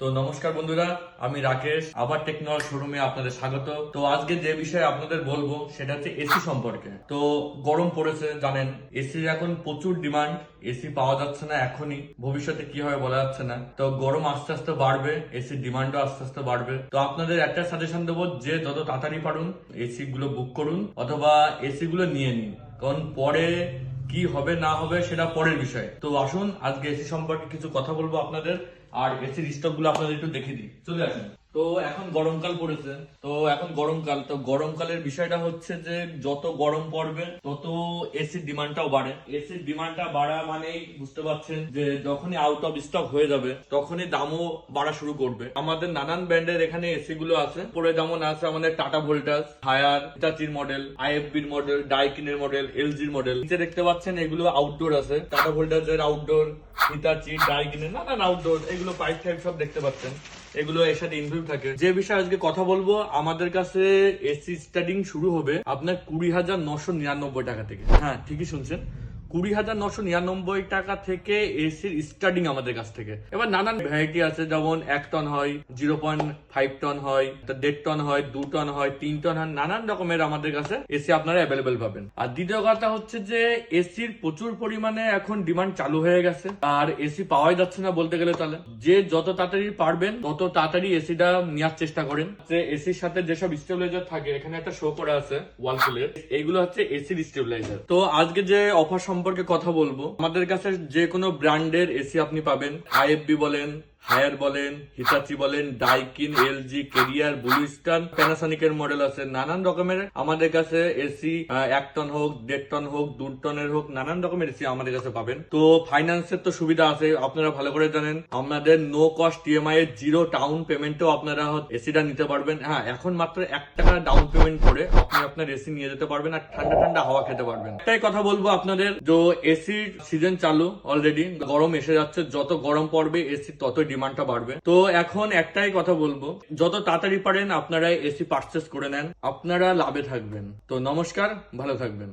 তো নমস্কার বন্ধুরা, আমি রাকেশ আবার টেকনোলজি শোরুমে আপনাদের স্বাগত। তো আজকে যে বিষয়ে আপনাদের বলবো সেটা হচ্ছে এসি সম্পর্কে। তো গরম পড়েছে জানেন, এসির এখন প্রচুর ডিমান্ড। এসি পাওয়া যাচ্ছে না এখনই, ভবিষ্যতে কি হবে বলা যাচ্ছে না। তো গরম আস্তে আস্তে বাড়বে, এসির ডিমান্ডও আস্তে আস্তে বাড়বে। তো আপনাদের একটা সাজেশন দেবো যে যত তাড়াতাড়ি পারুন এসি গুলো বুক করুন অথবা এসি গুলো নিয়ে নিন, কারণ পরে কি হবে না হবে সেটা পরের বিষয়। তো আসুন আজকে এসি সম্পর্কে কিছু কথা বলবো আপনাদের, আর এসির স্টক গুলো আপনাদের একটু দেখে দিই। চলে আসুন। তো এখন গরমকাল পড়েছে, তো এখন গরমকাল, তো গরমকালের বিষয়টা হচ্ছে যে যত গরম পড়বে তত এসির ডিমান্ডটাও বাড়ে। এসির ডিমান্ডটা বাড়া মানেই বুঝতে পারছেন যে যখনই আউট অফ স্টক হয়ে যাবে তখনই দামও বাড়া শুরু করবে। আমাদের নানান ব্র্যান্ডের এখানে এসি গুলো আছে। পরে যেমন আছে আমাদের টাটা ভোল্টাস, হায়ার, হিটাচির মডেল, আইএফবির মডেল, ডাইকিনের মডেল, এলজির মডেল। নিচে দেখতে পাচ্ছেন এগুলো আউটডোর আছে, টাটা ভোল্টাসের আউটডোর, হিটাচি, ডাইকিনের নানান আউটডোর, এগুলো পাইপ টাইপ সব দেখতে পাচ্ছেন। এগুলো এর সাথে ইনক্লুড থাকে। যে বিষয়ে আজকে কথা বলবো, আমাদের কাছে এসি স্টার্টিং শুরু হবে আপনার 20,999 টাকা থেকে। হ্যাঁ, ঠিকই শুনছেন, 20,999 টাকা থেকে এসির স্টার্টিং আমাদের কাছ থেকে। এবার নানান ভ্যারাইটি আছে, যেমন 1 টন হয়, 0.5 টন হয়, 1.5 টন হয়, 2 টন হয়, 3 টন হয়, নানান রকমের আমাদের কাছে এসি আপনারা অ্যাভেলেবেল পাবেন। আর দ্বিতীয় কথা হচ্ছে যে এসির প্রচুর পরিমাণে এখন ডিমান্ড চালু হয়ে গেছে, আর এসি পাওয়াই যাচ্ছে না বলতে গেলে। তাহলে যে যত তাড়াতাড়ি পারবেন তত তাড়াতাড়ি এসিটা নেওয়ার চেষ্টা করেন। যে এসির সাথে যেসব স্টেবিলাইজার থাকে, এখানে একটা শো করা আছে ওয়ালপুলের, এইগুলো হচ্ছে এসির স্টেবিলাইজার। তো আজকে যে অফার সম্পর্কে কথা বলবো, আমাদের কাছে যে কোনো ব্র্যান্ডের এসি আপনি পাবেন। আইএফবি বলেন, হায়ার বলেন, হিটাচি বলেন, Daikin, LG, Carrier, Blue Star, প্যানাসনিকের মডেল আছে। নানান রকমের আমাদের কাছে এসি 1 টন হোক, 1.5 টন হোক, 2 টনের হোক, নানান রকমের এসি আমাদের কাছে পাবেন। তো ফাইন্যান্সের তো সুবিধা আছে, আপনারা ভালো করে জানেন। আমাদের নো কস্ট ইএমআই এর 0 ডাউন পেমেন্টেও আপনারা এসিটা নিতে পারবেন। হ্যাঁ, এখন মাত্র 1 টাকা ডাউন পেমেন্ট করে আপনি আপনার এসি নিয়ে যেতে পারবেন আর ঠান্ডা ঠান্ডা হাওয়া খেতে পারবেন। একটাই কথা বলবো আপনাদের, যে এসির সিজন চালু অলরেডি, গরম এসে যাচ্ছে, যত গরম পড়বে এসি ততই ডিমান্ডটা বাড়বে। তো এখন একটাই কথা বলবো, যত তাড়াতাড়ি পারেন আপনারা এসি পারচেস করে নেন, আপনারা লাভে থাকবেন। তো নমস্কার, ভালো থাকবেন।